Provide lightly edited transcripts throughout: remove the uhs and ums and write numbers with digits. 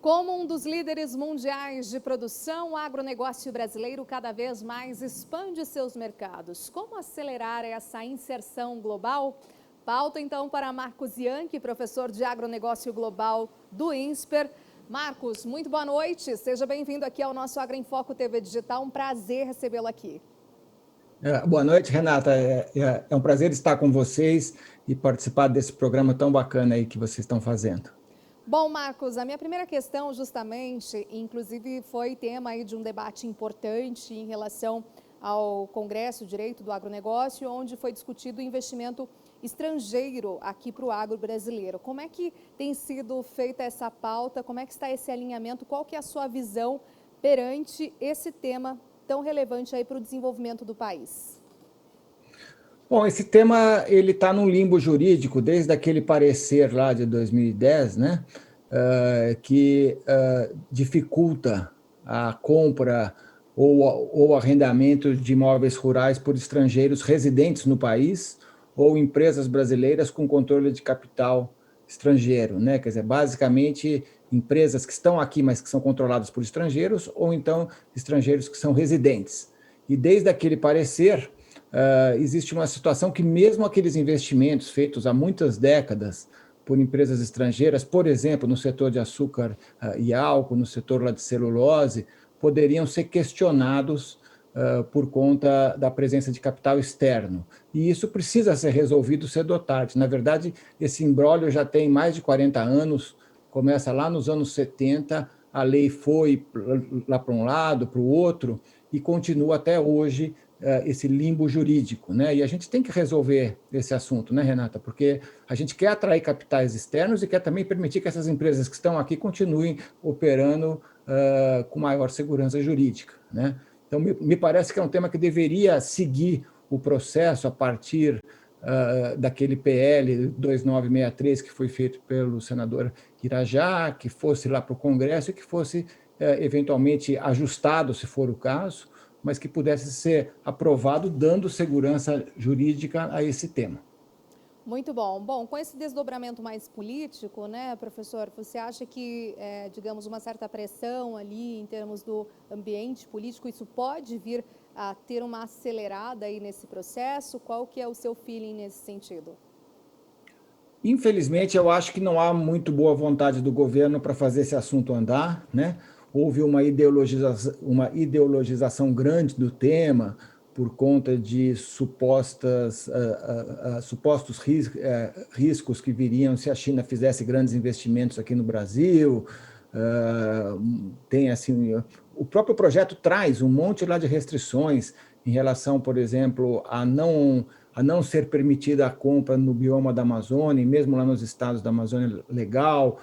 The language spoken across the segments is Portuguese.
Como um dos líderes mundiais de produção, o agronegócio brasileiro cada vez mais expande seus mercados. Como acelerar essa inserção global? Pauta então para Marcos Yankee, professor de agronegócio global do INSPER. Marcos, muito boa noite. Seja bem-vindo aqui ao nosso Agro em Foco TV Digital. Um prazer recebê-lo aqui. Boa noite, Renata. É um prazer estar com vocês e participar desse programa tão bacana aí que vocês estão fazendo. Bom, Marcos, a minha primeira questão justamente, inclusive foi tema aí de um debate importante em relação ao Congresso Direito do Agronegócio, onde foi discutido o investimento estrangeiro aqui para o agro brasileiro. Como é que tem sido feita essa pauta? Como é que está esse alinhamento? Qual que é a sua visão perante esse tema tão relevante aí para o desenvolvimento do país? Bom, esse tema ele está num limbo jurídico desde aquele parecer lá de 2010, né, que dificulta a compra ou arrendamento de imóveis rurais por estrangeiros residentes no país ou empresas brasileiras com controle de capital estrangeiro, né? Quer dizer, basicamente empresas que estão aqui, mas que são controladas por estrangeiros, ou então estrangeiros que são residentes. E desde aquele parecer, existe uma situação que mesmo aqueles investimentos feitos há muitas décadas por empresas estrangeiras, por exemplo, no setor de açúcar e álcool, no setor lá de celulose, poderiam ser questionados por conta da presença de capital externo. E isso precisa ser resolvido cedo ou tarde. Na verdade, esse imbróglio já tem mais de 40 anos, começa lá nos anos 70, a lei foi lá para um lado, para o outro, e continua até hoje esse limbo jurídico, né? E a gente tem que resolver esse assunto, né, Renata? Porque a gente quer atrair capitais externos e quer também permitir que essas empresas que estão aqui continuem operando com maior segurança jurídica, né? Então, me parece que é um tema que deveria seguir o processo a partir daquele PL 2963 que foi feito pelo senador Irajá, que fosse lá para o Congresso e que fosse eventualmente ajustado, se for o caso, mas que pudesse ser aprovado, dando segurança jurídica a esse tema. Muito bom. Bom, com esse desdobramento mais político, né, professor, você acha que, digamos, uma certa pressão ali em termos do ambiente político, isso pode vir a ter uma acelerada aí nesse processo? Qual que é o seu feeling nesse sentido? Infelizmente, eu acho que não há muito boa vontade do governo para fazer esse assunto andar, né? Houve uma ideologização grande do tema por conta de supostos riscos que viriam se a China fizesse grandes investimentos aqui no Brasil. Tem assim, o próprio projeto traz um monte lá de restrições em relação, por exemplo, a não ser permitida a compra no bioma da Amazônia, mesmo lá nos estados da Amazônia legal,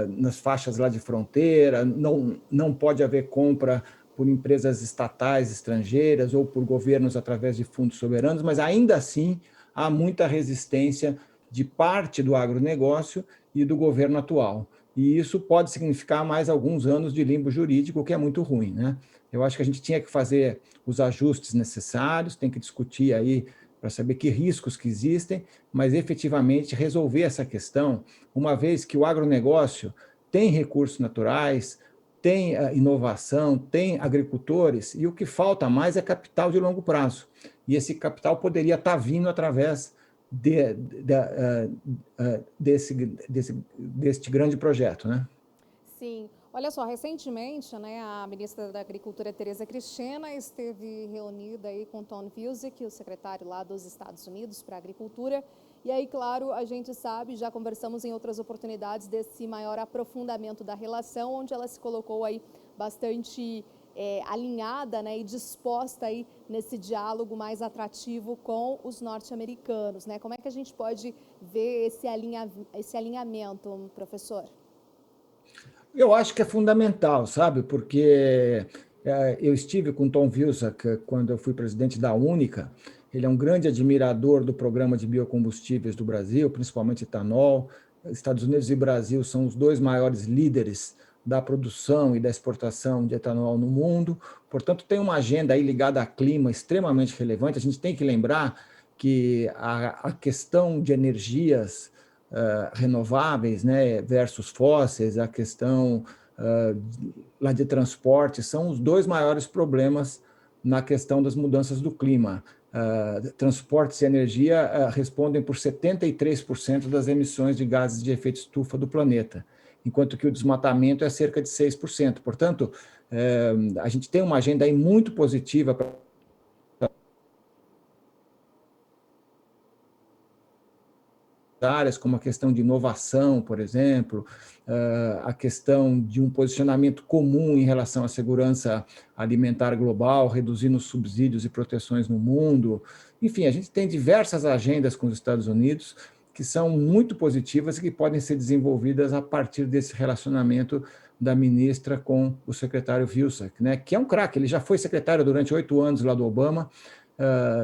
nas faixas lá de fronteira, não pode haver compra por empresas estatais estrangeiras ou por governos através de fundos soberanos, mas ainda assim há muita resistência de parte do agronegócio e do governo atual. E isso pode significar mais alguns anos de limbo jurídico, o que é muito ruim, né? Eu acho que a gente tinha que fazer os ajustes necessários, tem que discutir aí para saber que riscos que existem, mas efetivamente resolver essa questão, uma vez que o agronegócio tem recursos naturais, tem inovação, tem agricultores, e o que falta mais é capital de longo prazo. E esse capital poderia estar vindo através deste grande projeto, né? Sim. Olha só, recentemente, né, a ministra da Agricultura, Tereza Cristina, esteve reunida aí com Tom Vilsack, o secretário lá dos Estados Unidos para a Agricultura. E aí, claro, a gente sabe, já conversamos em outras oportunidades desse maior aprofundamento da relação, onde ela se colocou aí bastante alinhada, né, e disposta aí nesse diálogo mais atrativo com os norte-americanos, né? Como é que a gente pode ver esse alinhamento, professor? Eu acho que é fundamental, sabe? Porque eu estive com Tom Vilsack quando eu fui presidente da Única. Ele é um grande admirador do programa de biocombustíveis do Brasil, principalmente etanol. Estados Unidos e Brasil são os dois maiores líderes da produção e da exportação de etanol no mundo. Portanto, tem uma agenda aí ligada a clima extremamente relevante. A gente tem que lembrar que a questão de energias renováveis, né, versus fósseis, a questão lá de transporte, são os dois maiores problemas na questão das mudanças do clima. Transportes e energia respondem por 73% das emissões de gases de efeito estufa do planeta, enquanto que o desmatamento é cerca de 6%. Portanto, a gente tem uma agenda aí muito positiva para áreas como a questão de inovação, por exemplo, a questão de um posicionamento comum em relação à segurança alimentar global, reduzindo subsídios e proteções no mundo. Enfim, a gente tem diversas agendas com os Estados Unidos que são muito positivas e que podem ser desenvolvidas a partir desse relacionamento da ministra com o secretário Vilsack, né, que é um craque, ele já foi secretário durante 8 anos lá do Obama,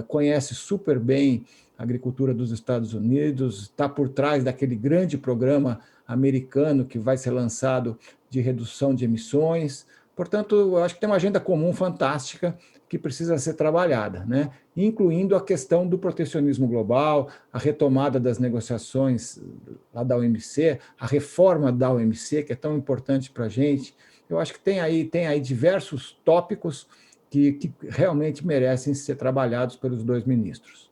conhece super bem a agricultura dos Estados Unidos, está por trás daquele grande programa americano que vai ser lançado de redução de emissões. Portanto, eu acho que tem uma agenda comum fantástica que precisa ser trabalhada, né? Incluindo a questão do protecionismo global, a retomada das negociações lá da OMC, a reforma da OMC, que é tão importante para a gente. Eu acho que tem aí diversos tópicos que realmente merecem ser trabalhados pelos dois ministros.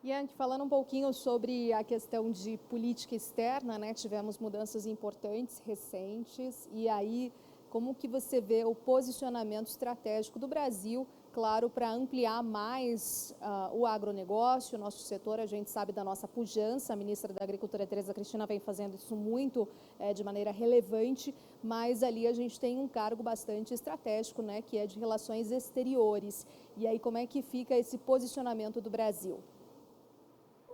Yankee, falando um pouquinho sobre a questão de política externa, né? Tivemos mudanças importantes, recentes, e aí como que você vê o posicionamento estratégico do Brasil, claro, para ampliar mais o agronegócio, o nosso setor? A gente sabe da nossa pujança, a ministra da Agricultura, Tereza Cristina, vem fazendo isso muito de maneira relevante, mas ali a gente tem um cargo bastante estratégico, né, que é de relações exteriores. E aí como é que fica esse posicionamento do Brasil?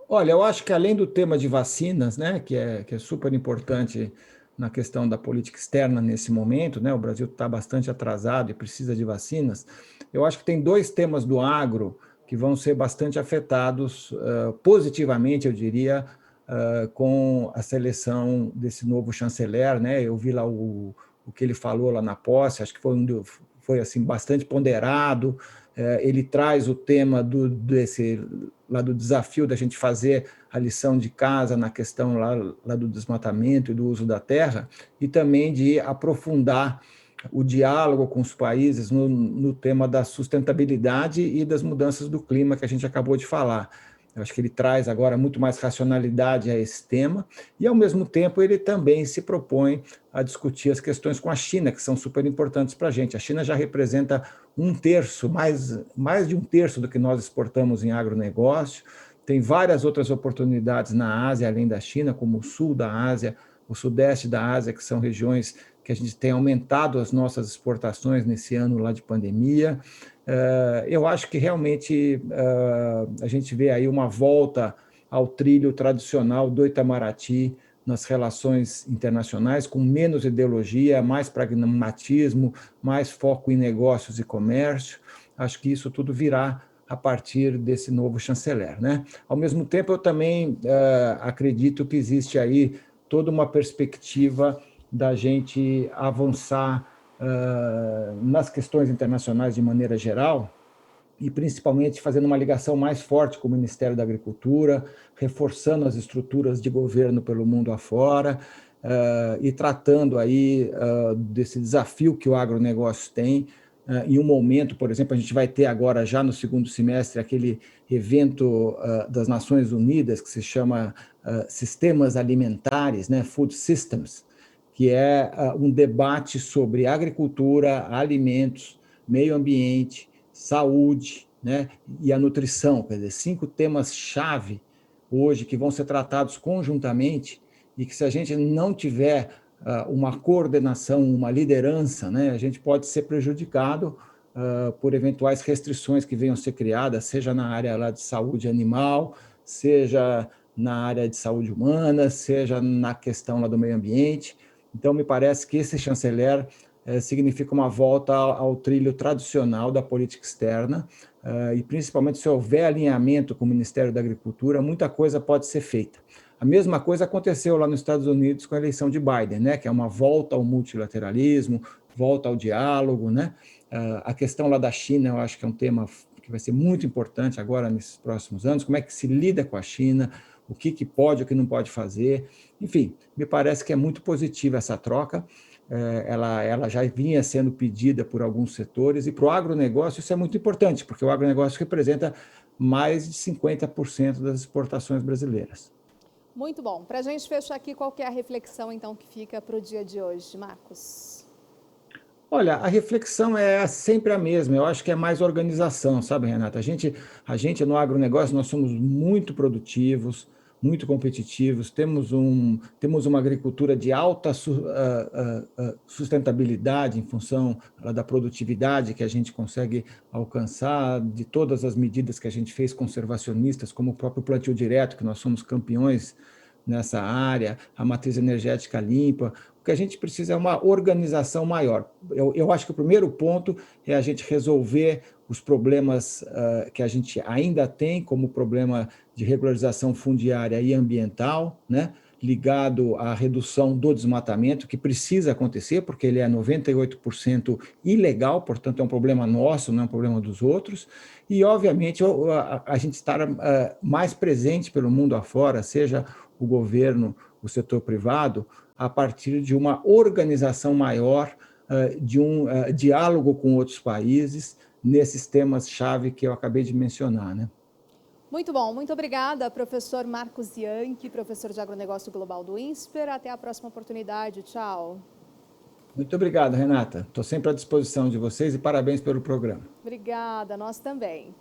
Olha, eu acho que além do tema de vacinas, né, que é super importante na questão da política externa nesse momento, né, o Brasil está bastante atrasado e precisa de vacinas, eu acho que tem dois temas do agro que vão ser bastante afetados positivamente, eu diria, com a seleção desse novo chanceler, né, eu vi lá o que ele falou lá na posse, acho que foi assim, bastante ponderado, ele traz o tema lá do desafio da gente fazer a lição de casa na questão lá do desmatamento e do uso da terra, e também de aprofundar o diálogo com os países no tema da sustentabilidade e das mudanças do clima que a gente acabou de falar. Eu acho que ele traz agora muito mais racionalidade a esse tema e, ao mesmo tempo, ele também se propõe a discutir as questões com a China, que são super importantes para a gente. A China já representa mais de um terço do que nós exportamos em agronegócio. Tem várias outras oportunidades na Ásia, além da China, como o sul da Ásia, o sudeste da Ásia, que são regiões que a gente tem aumentado as nossas exportações nesse ano lá de pandemia. Eu acho que realmente a gente vê aí uma volta ao trilho tradicional do Itamaraty nas relações internacionais, com menos ideologia, mais pragmatismo, mais foco em negócios e comércio. Acho que isso tudo virá a partir desse novo chanceler, né? Ao mesmo tempo, eu também acredito que existe aí toda uma perspectiva da gente avançar nas questões internacionais de maneira geral, e principalmente fazendo uma ligação mais forte com o Ministério da Agricultura, reforçando as estruturas de governo pelo mundo afora, e tratando aí desse desafio que o agronegócio tem. Em um momento, por exemplo, a gente vai ter agora, já no segundo semestre, aquele evento das Nações Unidas, que se chama Sistemas Alimentares, né, Food Systems, que é um debate sobre agricultura, alimentos, meio ambiente, saúde, né, e a nutrição, quer dizer, 5 temas-chave hoje que vão ser tratados conjuntamente e que, se a gente não tiver uma coordenação, uma liderança, né, a gente pode ser prejudicado por eventuais restrições que venham a ser criadas, seja na área lá de saúde animal, seja na área de saúde humana, seja na questão lá do meio ambiente. Então, me parece que esse chanceler significa uma volta ao trilho tradicional da política externa, e principalmente se houver alinhamento com o Ministério da Agricultura, muita coisa pode ser feita. A mesma coisa aconteceu lá nos Estados Unidos com a eleição de Biden, né, que é uma volta ao multilateralismo, volta ao diálogo, né? A questão lá da China, eu acho que é um tema que vai ser muito importante agora nesses próximos anos, como é que se lida com a China, o que pode, o que não pode fazer. Enfim, me parece que é muito positiva essa troca. Ela já vinha sendo pedida por alguns setores, e para o agronegócio isso é muito importante, porque o agronegócio representa mais de 50% das exportações brasileiras. Muito bom. Para a gente fechar aqui, qual que é a reflexão, então, que fica para o dia de hoje, Marcos? Olha, a reflexão é sempre a mesma. Eu acho que é mais organização, sabe, Renata? A gente no agronegócio, nós somos muito produtivos, muito competitivos, temos uma agricultura de alta sustentabilidade em função da produtividade que a gente consegue alcançar, de todas as medidas que a gente fez conservacionistas, como o próprio plantio direto, que nós somos campeões nessa área, a matriz energética limpa. O que a gente precisa é uma organização maior. Eu acho que o primeiro ponto é a gente resolver os problemas que a gente ainda tem, como o problema de regularização fundiária e ambiental, né? Ligado à redução do desmatamento, que precisa acontecer, porque ele é 98% ilegal, portanto é um problema nosso, não é um problema dos outros. E, obviamente, a gente estar mais presente pelo mundo afora, seja o governo, o setor privado, a partir de uma organização maior, de um diálogo com outros países, nesses temas-chave que eu acabei de mencionar, né? Muito bom, muito obrigada, professor Marcos Yancchi, professor de Agronegócio Global do INSPER. Até a próxima oportunidade. Tchau. Muito obrigado, Renata. Estou sempre à disposição de vocês e parabéns pelo programa. Obrigada, nós também.